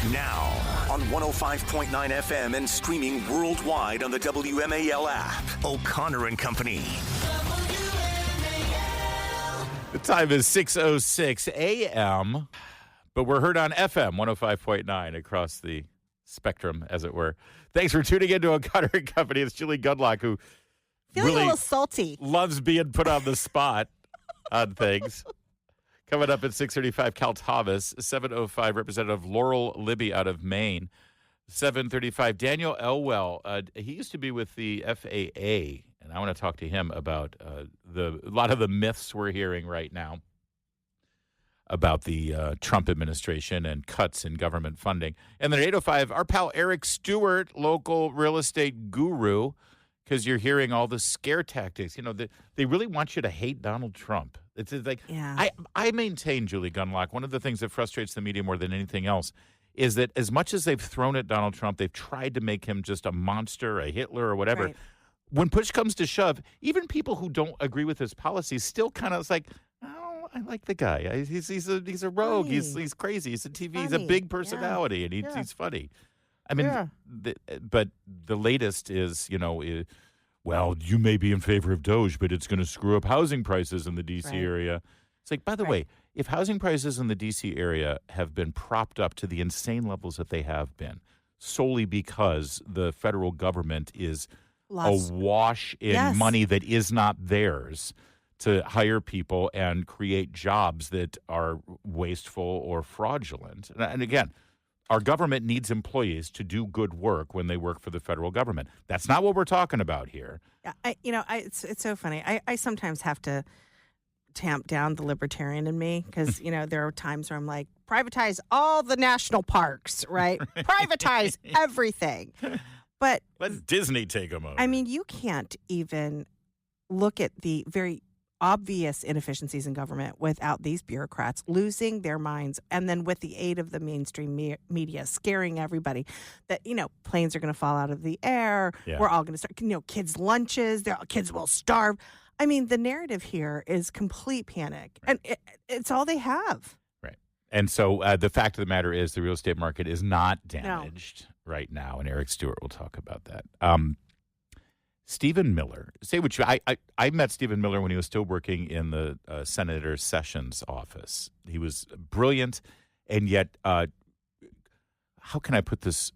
Now, on 105.9 FM and streaming worldwide on the WMAL app. O'Connor and Company. The time is 6:06 a.m., but we're heard on FM 105.9 across the spectrum, as it were. Thanks for tuning in to O'Connor and Company. It's Julie Gunlock, who Feeling really a little salty. loves being put on the spot on things. Coming up at 6:35, Cal Thomas, 7:05, Representative Laurel Libby out of Maine. 7:35, Daniel Elwell. He used to be with the FAA, and I want to talk to him about a lot of the myths we're hearing right now about the Trump administration and cuts in government funding. And then at 8:05, our pal Eric Stewart, local real estate guru, because you're hearing all the scare tactics. You know, they really want you to hate Donald Trump. It's like, yeah. I maintain, Julie Gunlock, one of the things that frustrates the media more than anything else is that as much as they've thrown at Donald Trump, they've tried to make him just a monster, a Hitler, or whatever. Right. When push comes to shove, even people who don't agree with his policies still kind of like, oh, I like the guy. He's a rogue. Funny. He's crazy. He's a TV. Funny. He's a big personality, and he's funny. I mean, but the latest is, well, you may be in favor of DOGE, but it's going to screw up housing prices in the D.C. area. It's like, by the way, if housing prices in the D.C. area have been propped up to the insane levels that they have been solely because the federal government is awash in money that is not theirs to hire people and create jobs that are wasteful or fraudulent. And again, our government needs employees to do good work when they work for the federal government. That's not what we're talking about here. It's so funny. I sometimes have to tamp down the libertarian in me because, there are times where I'm like, privatize all the national parks, right? Privatize everything. But let Disney take them over. I mean, you can't even look at the very obvious inefficiencies in government without these bureaucrats losing their minds, and then with the aid of the mainstream media scaring everybody that planes are going to fall out of the air. We're all going to start kids lunches, kids will starve. I mean, the narrative here is complete panic, and it's all they have. Right. And so the fact of the matter is the real estate market is not damaged right now, and Eric Stewart will talk about that. Stephen Miller. Say what you. I met Stephen Miller when he was still working in the Senator Sessions' office. He was brilliant, and yet, how can I put this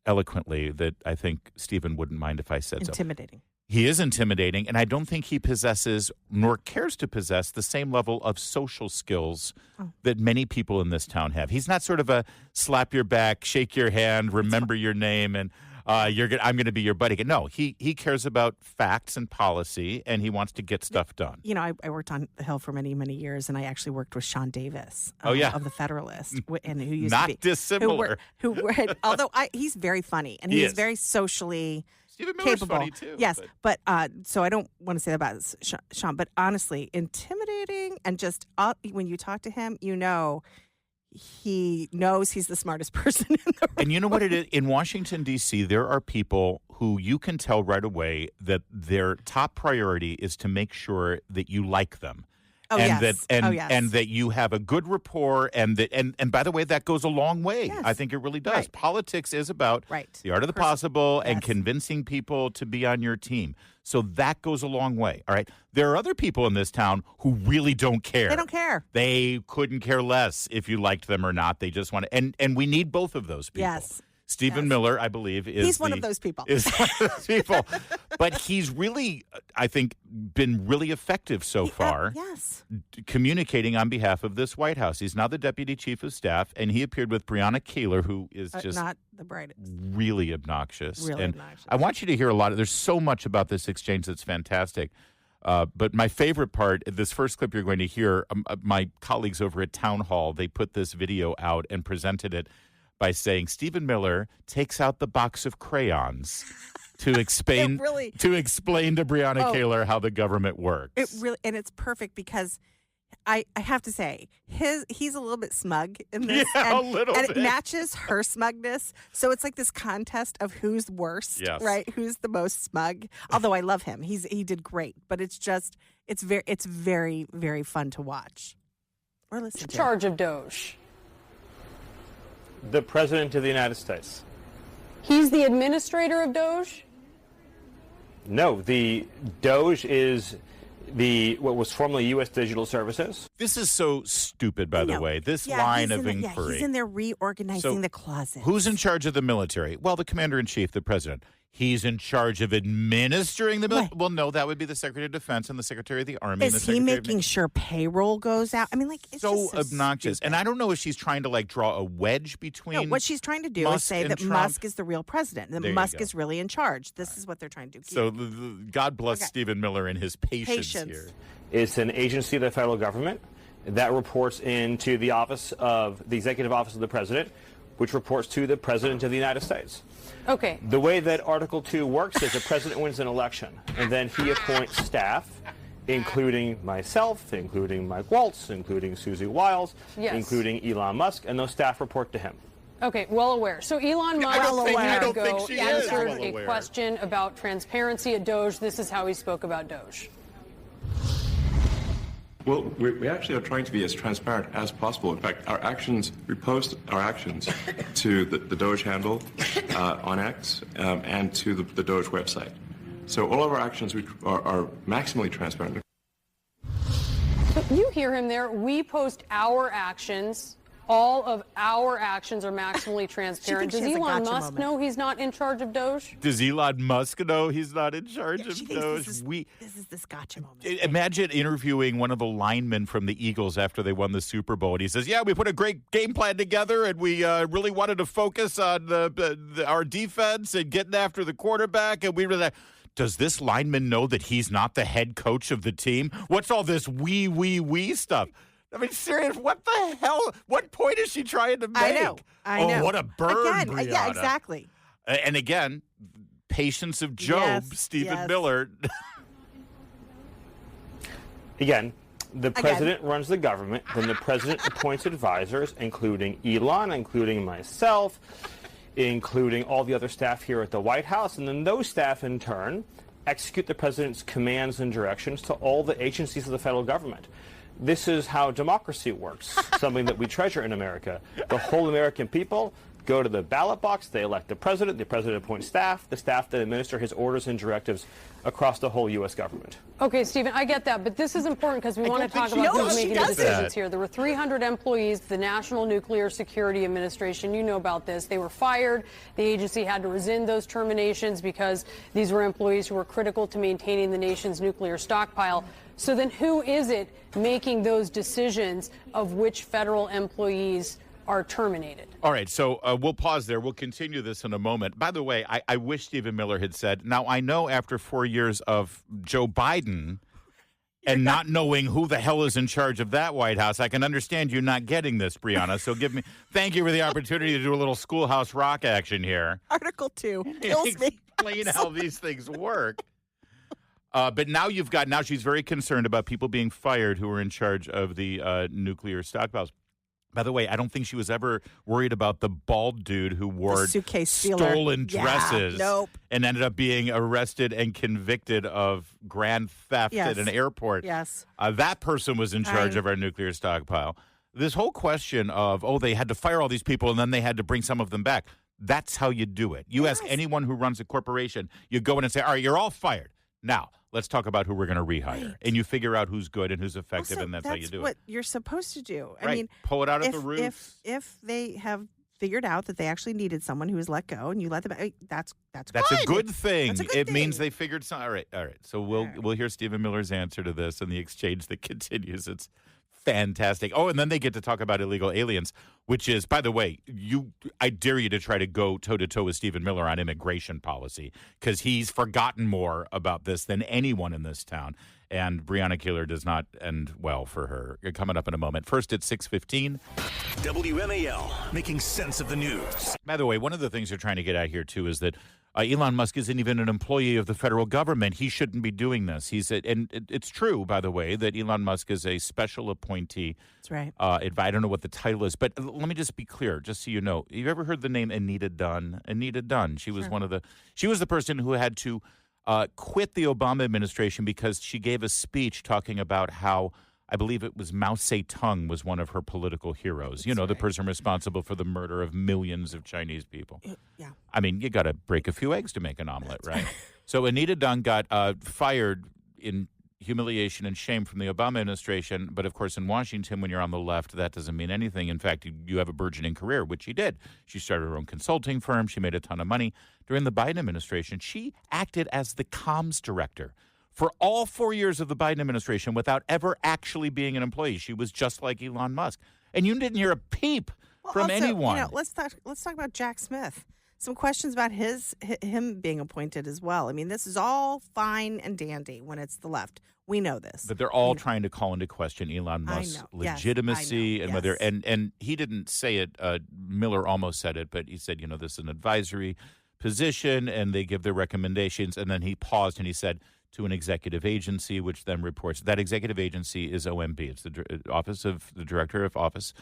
eloquently that I think Stephen wouldn't mind if I said so? Intimidating. He is intimidating, and I don't think he possesses nor cares to possess the same level of social skills that many people in this town have. He's not sort of a slap your back, shake your hand, remember your name, and I'm going to be your buddy. No, he cares about facts and policy, and he wants to get stuff done. I worked on the Hill for many, many years, and I actually worked with Sean Davis of the Federalist, and who used not to be dissimilar. Although he's very funny, and he's very socially Stephen Miller's capable. funny too. Yes, but so I don't want to say that about Sean, but honestly, intimidating, and just when you talk to him, he knows he's the smartest person in the room. And you know what it is? In Washington, D.C., there are people who you can tell right away that their top priority is to make sure that you like them. And that you have a good rapport, and by the way, that goes a long way. Yes. I think it really does. Right. Politics is about the art of the possible and convincing people to be on your team. So that goes a long way. All right. There are other people in this town who really don't care. They don't care. They couldn't care less if you liked them or not. They just want to, and we need both of those people. Yes. Stephen Miller, I believe, he's one of those people. Is one of those people. But he's really, I think, been really effective so far. Communicating on behalf of this White House. He's now the deputy chief of staff, and he appeared with Breonna Taylor, who is just not the brightest, really obnoxious. Really and obnoxious. I want you to hear a lot of. There's so much about this exchange that's fantastic. But my favorite part, this first clip you're going to hear, my colleagues over at Town Hall, they put this video out and presented it by saying Stephen Miller takes out the box of crayons to explain to Breonna Taylor how the government works. And it's perfect because I have to say he's a little bit smug in this, a little bit. It matches her smugness. So it's like this contest of who's worst, right? Who's the most smug? Although I love him, he did great, but it's very, very fun to watch or listen to. Charge of DOGE. the President of the United States. He's the administrator of DOGE? No, the DOGE is what was formerly U.S. Digital Services. This is so stupid, by the way. This line of inquiry. He's in there reorganizing the closet. Who's in charge of the military? Well, the commander-in-chief, the president. He's in charge of administering the military. Well, no, that would be the Secretary of Defense and the Secretary of the Army. Is he making sure payroll goes out? I mean, it's so just so obnoxious. stupid. And I don't know if she's trying to draw a wedge between. No, what she's trying to do is say that Trump. Musk is the real president. That There you Musk go. is really in charge. This is what they're trying to do. So God bless Stephen Miller and his patience here. It's an agency of the federal government that reports into the executive office of the president, which reports to the President of the United States. Okay. The way that Article 2 works is the president wins an election, and then he appoints staff, including myself, including Mike Waltz, including Susie Wiles, including Elon Musk, and those staff report to him. Okay, well aware. So Elon Musk answered a question about transparency at DOGE. This is how he spoke about DOGE. Well, we actually are trying to be as transparent as possible. In fact, we post our actions to the DOGE handle on X and to the DOGE website. So all of our actions are maximally transparent. So you hear him there. We post our actions. All of our actions are maximally transparent. Does Elon Musk know he's not in charge of DOGE? Does Elon Musk know he's not in charge of DOGE? This is this gotcha moment. Imagine interviewing one of the linemen from the Eagles after they won the Super Bowl, and he says, "Yeah, we put a great game plan together, and we really wanted to focus on our defense and getting after the quarterback, and we really." Does this lineman know that he's not the head coach of the team? What's all this we stuff? I mean, serious, what the hell? What point is she trying to make? I know. Oh, what a burn, Again, Brianna. yeah, exactly. And again, patience of Job, Stephen Miller. Again, the president runs the government, then the president appoints advisors, including Elon, including myself, including all the other staff here at the White House, and then those staff, in turn, execute the president's commands and directions to all the agencies of the federal government. This is how democracy works, something that we treasure in America. The whole American people go to the ballot box, they elect the president appoints staff, the staff that administer his orders and directives across the whole U.S. government. Okay, Stephen, I get that, but this is important because we want to talk about who's making the decisions here. There were 300 employees, the National Nuclear Security Administration, you know about this. They were fired. The agency had to rescind those terminations because these were employees who were critical to maintaining the nation's nuclear stockpile. So then who is it making those decisions of which federal employees are terminated? All right, so we'll pause there. We'll continue this in a moment. By the way, I wish Stephen Miller had said, now I know after 4 years of Joe Biden and not knowing who the hell is in charge of that White House, I can understand you not getting this, Brianna. So thank you for the opportunity to do a little Schoolhouse Rock action here. Article 2 kills me. Explain how these things work. But now she's very concerned about people being fired who are in charge of the nuclear stockpiles. By the way, I don't think she was ever worried about the bald dude who wore stolen dresses and ended up being arrested and convicted of grand theft at an airport. Yes. That person was in charge of our nuclear stockpile. This whole question of, they had to fire all these people and then they had to bring some of them back. That's how you do it. You ask anyone who runs a corporation, you go in and say, all right, you're all fired. Now, let's talk about who we're going to rehire. Right. And you figure out who's good and who's effective, and that's how you do it. That's what you're supposed to do. Right. I mean, pull it out of the roots. If they have figured out that they actually needed someone who was let go and you let them, that's good. A good thing. It means they figured something. All right. So we'll hear Stephen Miller's answer to this and the exchange that continues. It's fantastic. Oh, and then they get to talk about illegal aliens, which is, by the way, I dare you to try to go toe-to-toe with Stephen Miller on immigration policy because he's forgotten more about this than anyone in this town. And Breonna Taylor does not end well for her. Coming up in a moment. First at 6:15. WMAL, making sense of the news. By the way, one of the things they're trying to get at here, too, is that Elon Musk isn't even an employee of the federal government. He shouldn't be doing this. And it's true, by the way, that Elon Musk is a special appointee. That's right. I don't know what the title is, but let me just be clear, just so you know. Have you ever heard the name Anita Dunn? Anita Dunn. She was she was the person who had to quit the Obama administration because she gave a speech talking about how I believe it was Mao Zedong was one of her political heroes. You know, the person responsible for the murder of millions of Chinese people. Yeah. I mean, you got to break a few eggs to make an omelet, right? So Anita Dung got fired in humiliation and shame from the Obama administration. But, of course, in Washington, when you're on the left, that doesn't mean anything. In fact, you have a burgeoning career, which she did. She started her own consulting firm. She made a ton of money. During the Biden administration, she acted as the comms director for all 4 years of the Biden administration without ever actually being an employee. She was just like Elon Musk. And you didn't hear a peep from anyone. You know, let's talk about Jack Smith. Some questions about him being appointed as well. I mean, this is all fine and dandy when it's the left. We know this. But they're all trying to call into question Elon Musk's legitimacy and whether and he didn't say it. Miller almost said it, but he said, you know, this is an advisory position and they give their recommendations. And then he paused and he said, to an executive agency, which then reports. That executive agency is OMB. It's the Office of the Director of Office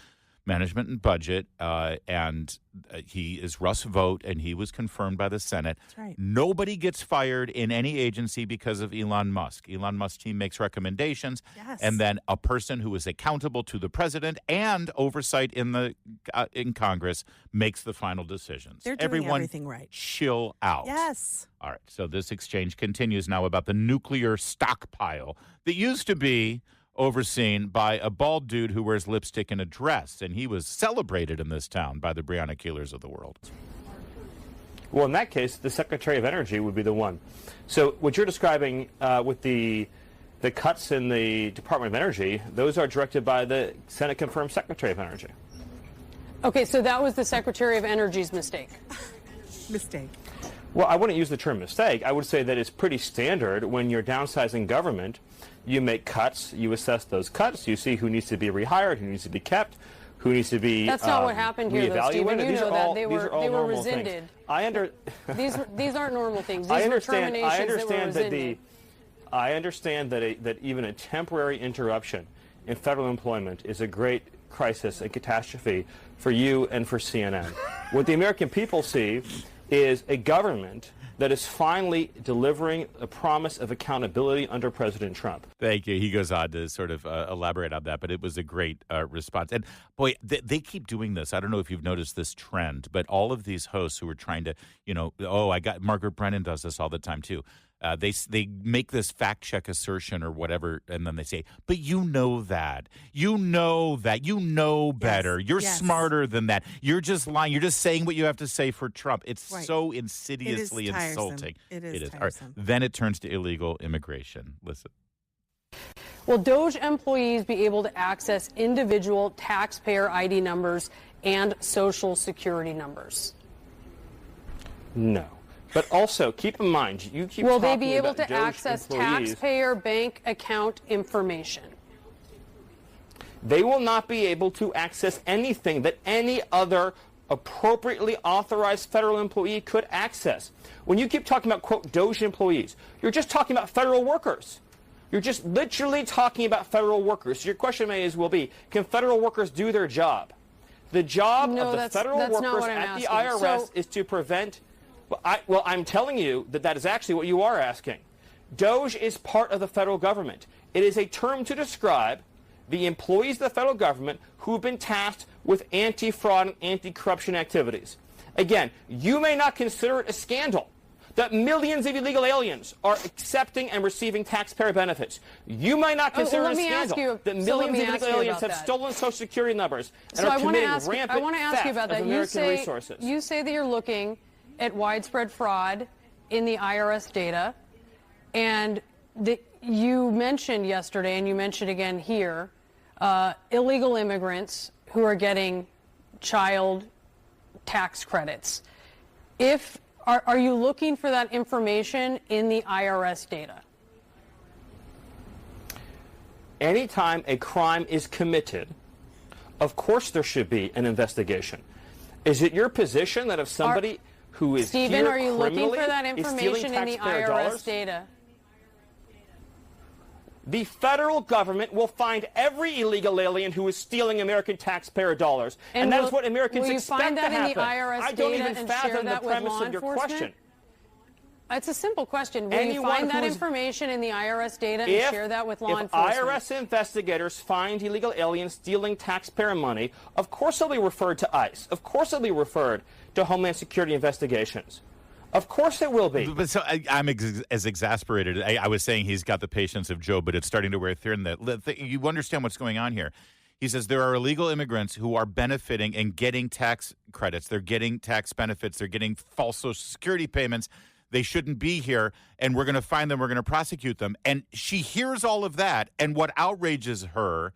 Management and Budget, and he is Russ Vought, and he was confirmed by the Senate. That's right. Nobody gets fired in any agency because of Elon Musk. Elon Musk's team makes recommendations, and then a person who is accountable to the president and oversight in Congress makes the final decisions. They're doing everything right. Chill out. Yes. All right, so this exchange continues now about the nuclear stockpile that used to be overseen by a bald dude who wears lipstick and a dress, and he was celebrated in this town by the Breonna Keelers of the world. Well, in that case, the Secretary of Energy would be the one. So what you're describing with the cuts in the Department of Energy, those are directed by the Senate-confirmed Secretary of Energy. Okay, so that was the Secretary of Energy's mistake. Mistake. Well, I wouldn't use the term mistake. I would say that it's pretty standard when you're downsizing government. You make cuts, you assess those cuts, you see who needs to be rehired, who needs to be kept, who needs to be That's not what happened here, though, Stephen. You know that. They were rescinded. These aren't normal things. These were terminations that were rescinded. I understand that even a temporary interruption in federal employment is a great crisis and catastrophe for you and for CNN. What the American people see is a government that is finally delivering a promise of accountability under President Trump. Thank you. He goes on to sort of elaborate on that, but it was a great response. And, boy, they keep doing this. I don't know if you've noticed this trend, but all of these hosts who are trying to, Margaret Brennan does this all the time, too. They make this fact-check assertion or whatever, and then they say, but you know that. You know that. You know better. You're smarter than that. You're just lying. You're just saying what you have to say for Trump. It's so insidiously insulting. It is All right. Then it turns to illegal immigration. Listen. Will DOGE employees be able to access individual taxpayer ID numbers and Social Security numbers? No. But also, keep in mind, you keep Will talking they be able about to DOGE access employees. taxpayer bank account information? They will not be able to access anything that any other appropriately authorized federal employee could access. When you keep talking about, quote, DOGE employees, you're just talking about federal workers. You're just literally talking about federal workers. So your question will be, can federal workers do their job? The job of the federal workers at the IRS is to prevent... Well, I'm telling you that is actually what you are asking. DOGE is part of the federal government. It is a term to describe the employees of the federal government who've been tasked with anti-fraud and anti-corruption activities. Again, you may not consider it a scandal that millions of illegal aliens are accepting and receiving taxpayer benefits. You might not consider it a scandal that millions of illegal aliens have stolen Social Security numbers and are committing rampant theft of American resources. You say that you're looking at widespread fraud in the IRS data, and you mentioned yesterday, and you mentioned again here, illegal immigrants who are getting child tax credits. Are you looking for that information in the IRS data? Anytime a crime is committed, of course there should be an investigation. Is it your position that if somebody who is Stephen, here are you looking for that is information in the IRS dollars? data? The federal government will find every illegal alien who is stealing American taxpayer dollars, and that is what Americans expect to happen. In the IRS I don't data even and fathom share the that with premise law of your enforcement? question. It's a simple question. Will you find that information in the IRS data and share that with law enforcement? If IRS investigators find illegal aliens stealing taxpayer money, of course they'll be referred to ICE. Of course they'll be referred to Homeland Security investigations. Of course it will be. But so I'm as exasperated. I was saying he's got the patience of Job, but it's starting to wear thin. You understand what's going on here. He says there are illegal immigrants who are benefiting and getting tax credits. They're getting tax benefits. They're getting false Social Security payments. They shouldn't be here, and we're going to find them. We're going to prosecute them. And she hears all of that, and what outrages her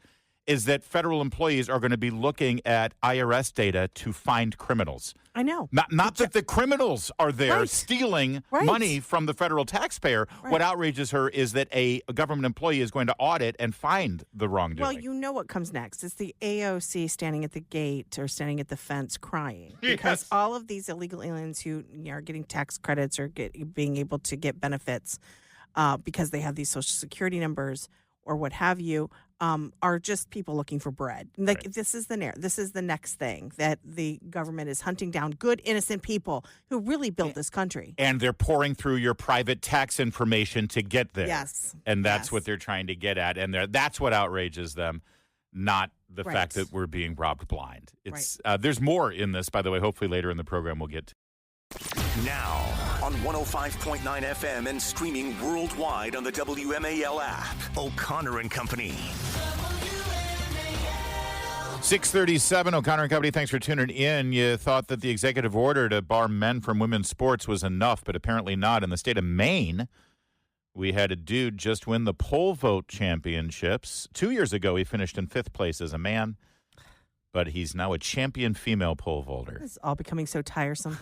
is that federal employees are going to be looking at IRS data to find criminals. I know. Not that the criminals are there stealing money from the federal taxpayer. Right. What outrages her is that a government employee is going to audit and find the wrongdoing. Well, you know what comes next. It's the AOC standing at the gate or standing at the fence crying. Because all of these illegal aliens who are getting tax credits or being able to get benefits because they have these Social Security numbers or what have you, are just people looking for bread. Like this is the next thing that the government is hunting down good, innocent people who really built this country. And they're pouring through your private tax information to get there. Yes. And that's what they're trying to get at. And that's what outrages them, not the fact that we're being robbed blind. It's there's more in this, by the way. Hopefully later in the program we'll get to. Now on 105.9 FM and streaming worldwide on the WMAL app. O'Connor and Company. 6:37, O'Connor and Company. Thanks for tuning in. You thought that the executive order to bar men from women's sports was enough, but apparently not. In the state of Maine, we had a dude just win the pole vault championships. 2 years ago, he finished in 5th place as a man, but he's now a champion female pole vaulter. It's all becoming so tiresome.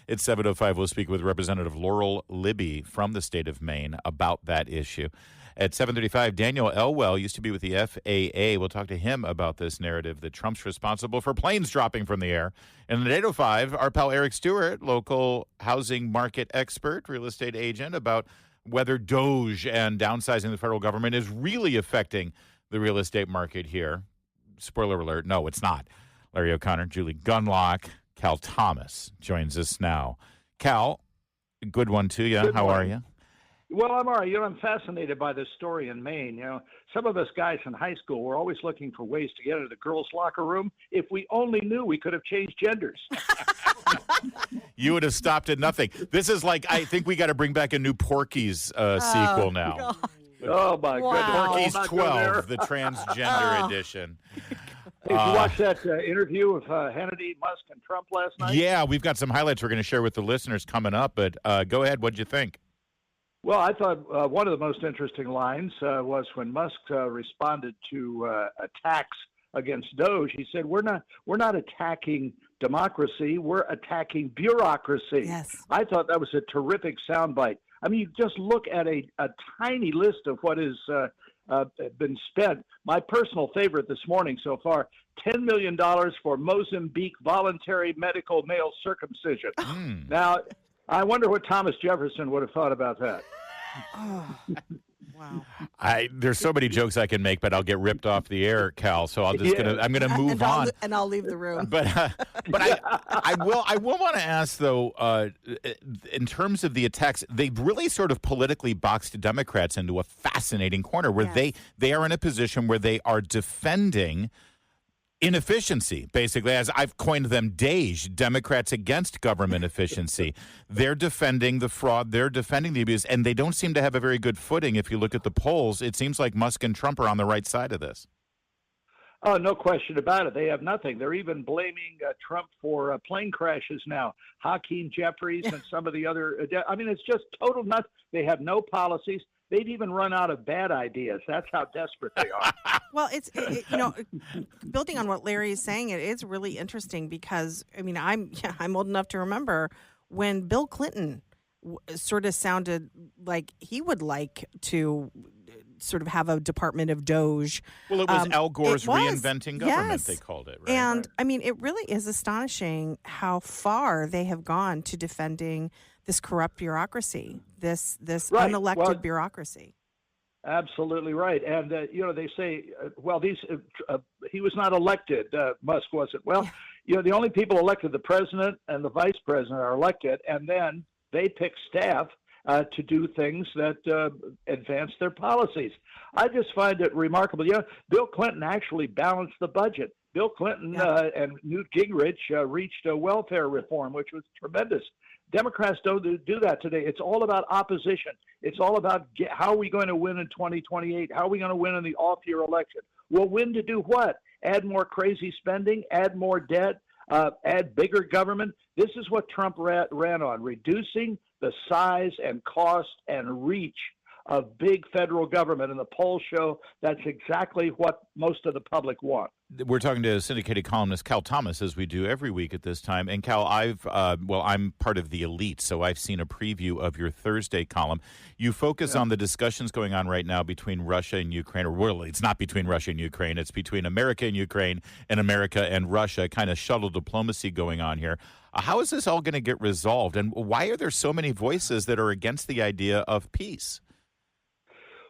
It's 7:05. We'll speak with Representative Laurel Libby from the state of Maine about that issue. At 7:35, Daniel Elwell used to be with the FAA. We'll talk to him about this narrative that Trump's responsible for planes dropping from the air. And at 8:05, our pal Eric Stewart, local housing market expert, real estate agent, about whether DOGE and downsizing the federal government is really affecting the real estate market here. Spoiler alert, no, it's not. Larry O'Connor, Julie Gunlock, Cal Thomas joins us now. Cal, good one to you. How are you? Well, I'm all right. I'm fascinated by this story in Maine. Some of us guys in high school were always looking for ways to get into the girls' locker room. If we only knew, we could have changed genders. You would have stopped at nothing. This is like, I think we got to bring back a new Porky's sequel now. God. Oh, my goodness. Porky's 12, the transgender edition. Hey, did you watch that interview with Hannity, Musk, and Trump last night? Yeah, we've got some highlights we're going to share with the listeners coming up, but go ahead. What'd you think? Well, I thought one of the most interesting lines was when Musk responded to attacks against DOGE. He said, "We're not attacking democracy. We're attacking bureaucracy." Yes. I thought that was a terrific soundbite. I mean, you just look at a tiny list of what has been spent. My personal favorite this morning so far: $10 million for Mozambique voluntary medical male circumcision. Now, I wonder what Thomas Jefferson would have thought about that. Oh, wow. There's so many jokes I can make, but I'll get ripped off the air, Cal. So I'm gonna move on, and I'll leave the room. But I will want to ask though, in terms of the attacks, they've really sort of politically boxed Democrats into a fascinating corner where they are in a position where they are defending inefficiency, basically, as I've coined them, DOGE, Democrats against government efficiency. They're defending the fraud, they're defending the abuse, and they don't seem to have a very good footing. If you look at the polls, it seems like Musk and Trump are on the right side of this. Oh, no question about it. They have nothing. They're even blaming Trump for plane crashes now. Hakeem Jeffries and some of the other I mean, it's just total nuts. They have no policies. They've even run out of bad ideas. That's how desperate they are. Well, it's building on what Larry is saying, it is really interesting because, I mean, I'm old enough to remember when Bill Clinton sort of sounded like he would like to sort of have a department of DOGE. Well, it was Al Gore's reinventing government, they called it, right? And, I mean, it really is astonishing how far they have gone to defending this corrupt bureaucracy, this unelected bureaucracy. Absolutely right. And, they say, he was not elected, Musk wasn't. Well, the only people elected, the president and the vice president are elected, and then they pick staff, to do things that advance their policies. I just find it remarkable. Bill Clinton actually balanced the budget. Bill Clinton and Newt Gingrich reached a welfare reform, which was tremendous. Democrats don't do that today. It's all about opposition. It's all about how are we going to win in 2028? How are we going to win in the off-year election? We'll win to do what? Add more crazy spending, add more debt, add bigger government. This is what Trump ran on, reducing the size and cost and reach of big federal government, and the polls show that's exactly what most of the public want. We're talking to syndicated columnist Cal Thomas, as we do every week at this time. And Cal, I'm part of the elite, so I've seen a preview of your Thursday column. You focus on the discussions going on right now between Russia and Ukraine, or well, it's not between Russia and Ukraine, it's between America and Ukraine and America and Russia, kind of shuttle diplomacy going on here. How is this all going to get resolved, and why are there so many voices that are against the idea of peace?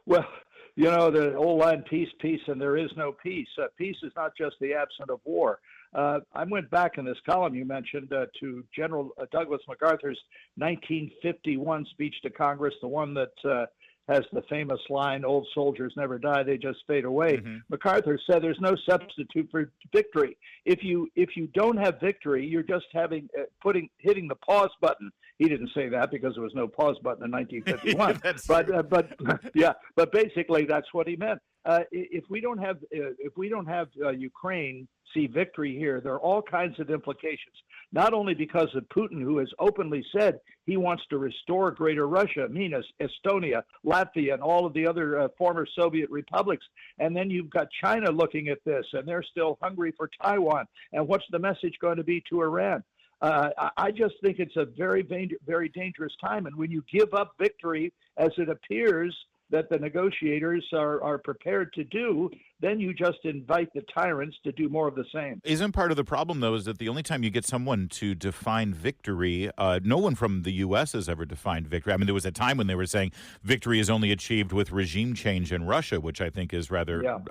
Well, the old line, peace, and there is no peace. Peace is not just the absence of war. I went back in this column you mentioned to General Douglas MacArthur's 1951 speech to Congress, the one that has the famous line, "Old soldiers never die, they just fade away." Mm-hmm. MacArthur said there's no substitute for victory. If you don't have victory, you're just hitting the pause button. He didn't say that because there was no pause button in 1951. but basically that's what he meant. If we don't have Ukraine see victory here, there are all kinds of implications. Not only because of Putin, who has openly said he wants to restore Greater Russia, Estonia, Latvia, and all of the other former Soviet republics. And then you've got China looking at this, and they're still hungry for Taiwan. And what's the message going to be to Iran? I just think it's a very, very dangerous time. And when you give up victory, as it appears that the negotiators are prepared to do, then you just invite the tyrants to do more of the same. Isn't part of the problem, though, is that the only time you get someone to define victory, no one from the U.S. has ever defined victory. I mean, there was a time when they were saying victory is only achieved with regime change in Russia, which I think is rather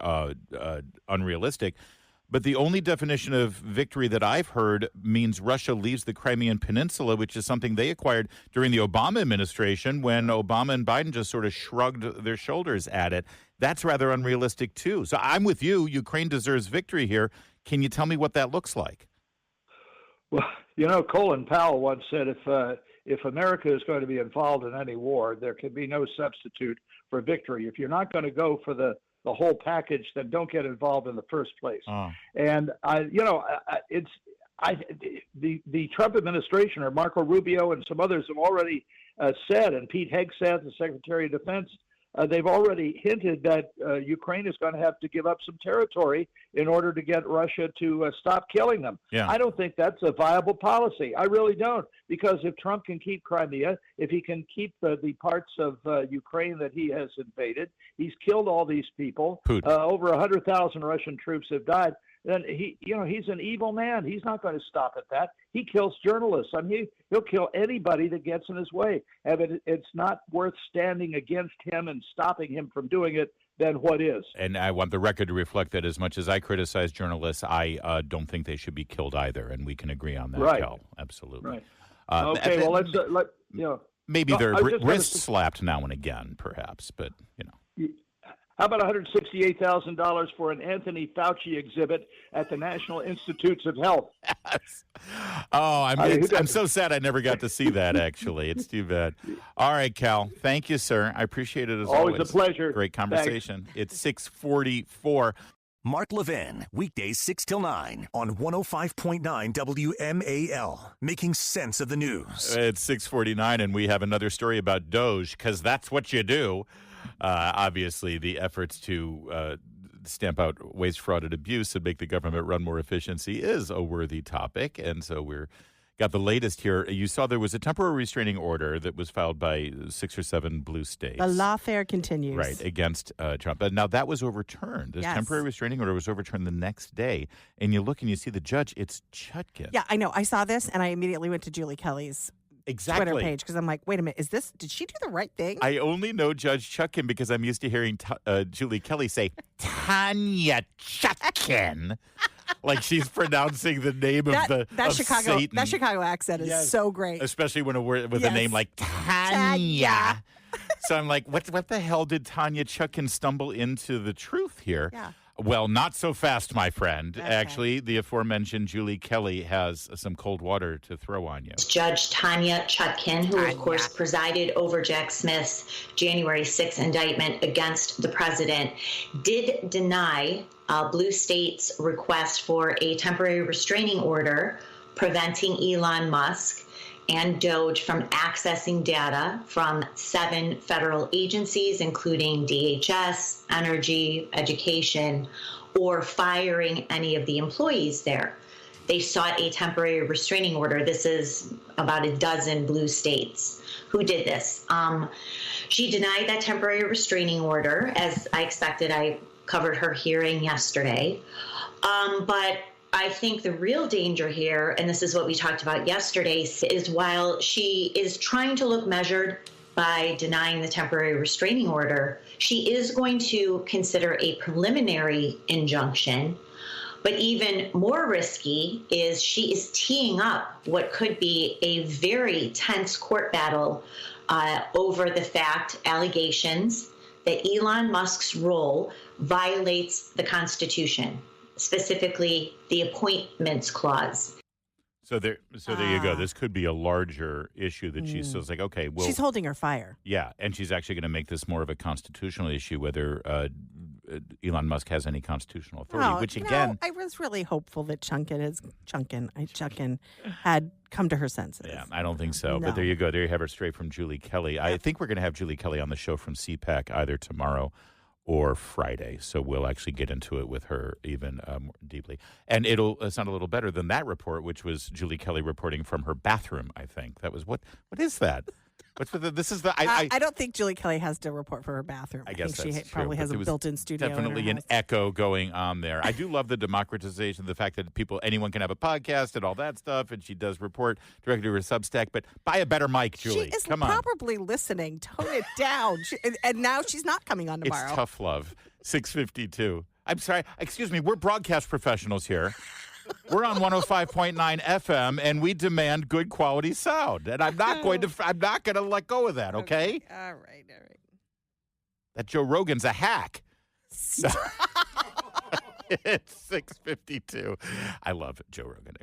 unrealistic. But the only definition of victory that I've heard means Russia leaves the Crimean Peninsula, which is something they acquired during the Obama administration when Obama and Biden just sort of shrugged their shoulders at it. That's rather unrealistic, too. So I'm with you. Ukraine deserves victory here. Can you tell me what that looks like? Well, Colin Powell once said if America is going to be involved in any war, there can be no substitute for victory. If you're not going to go for the whole package, then don't get involved in the first place. And the Trump administration, or Marco Rubio and some others, have already said, and Pete Hegseth, the Secretary of Defense, they've already hinted that Ukraine is going to have to give up some territory in order to get Russia to stop killing them. Yeah. I don't think that's a viable policy. I really don't, because if Trump can keep Crimea, if he can keep the parts of Ukraine that he has invaded, he's killed all these people. Over 100,000 Russian troops have died. Then he's an evil man. He's not going to stop at that. He kills journalists. I mean, he'll kill anybody that gets in his way. And it's not worth standing against him and stopping him from doing it. Then what is? And I want the record to reflect that as much as I criticize journalists, I don't think they should be killed either, and we can agree on that, right. Cal. Absolutely. Right. Okay. Well, let's maybe their wrists slapped now and again, perhaps, but How about $168,000 for an Anthony Fauci exhibit at the National Institutes of Health? Yes. Oh, I'm so sad I never got to see that, actually. It's too bad. All right, Cal. Thank you, sir. I appreciate it as always. Always a pleasure. Great conversation. Thanks. It's 6:44. Mark Levin, weekdays 6 till 9 on 105.9 WMAL, making sense of the news. It's 6:49, and we have another story about DOGE, because that's what you do. Obviously, the efforts to stamp out waste, fraud, and abuse and make the government run more efficiency is a worthy topic. And so we're got the latest here. You saw there was a temporary restraining order that was filed by 6 or 7 blue states. The lawfare continues. Right, against Trump. But now that was overturned. This temporary restraining order was overturned the next day. And you look and you see the judge, it's Chutkan. Yeah, I know. I saw this and I immediately went to Julie Kelly's Twitter page because I'm like, wait a minute, did she do the right thing? I only know Judge Chutkan because I'm used to hearing Julie Kelly say, Tanya Chutkan, like she's pronouncing the name of Chicago Satan. That Chicago accent is so great, especially when a word with a name like Tanya. So I'm like, what the hell did Tanya Chutkan stumble into the truth here? Yeah. Well, not so fast, my friend. Okay. Actually, the aforementioned Julie Kelly has some cold water to throw on you. Judge Tanya Chutkan, who of course presided over Jack Smith's January 6th indictment against the president, did deny Blue State's request for a temporary restraining order preventing Elon Musk and DOGE from accessing data from 7 federal agencies, including DHS, Energy, Education, or firing any of the employees there. They sought a temporary restraining order. This is about a dozen blue states who did this. She denied that temporary restraining order, as I expected. I covered her hearing yesterday. But I think the real danger here, and this is what we talked about yesterday, is while she is trying to look measured by denying the temporary restraining order, she is going to consider a preliminary injunction. But even more risky is she is teeing up what could be a very tense court battle over the allegations that Elon Musk's role violates the Constitution, specifically the Appointments Clause. So there you go. This could be a larger issue that she feels like, okay, well, she's holding her fire. Yeah, and she's actually going to make this more of a constitutional issue, whether Elon Musk has any constitutional authority. Which again, I was really hopeful that Chutkan had come to her senses. Yeah, I don't think so. No. But there you go. There you have her straight from Julie Kelly. I think we're going to have Julie Kelly on the show from CPAC either tomorrow or Friday. So we'll actually get into it with her even more deeply. And it'll sound a little better than that report, which was Julie Kelly reporting from her bathroom, I think. That was what is that? This is the. I don't think Julie Kelly has to report for her bathroom. I guess think that's she probably true, has a built-in studio. Definitely an echo going on there. I do love the democratization, the fact that anyone can have a podcast and all that stuff, and she does report directly to her Substack. But buy a better mic, Julie. She is Come on. probably listening. Tone it down. And now she's not coming on tomorrow. It's tough love. 6:52. I'm sorry. Excuse me. We're broadcast professionals here. We're on 105.9 FM, and we demand good quality sound. And I'm not going to let go of that, okay? All right. That Joe Rogan's a hack. It's 6:52. I love Joe Rogan.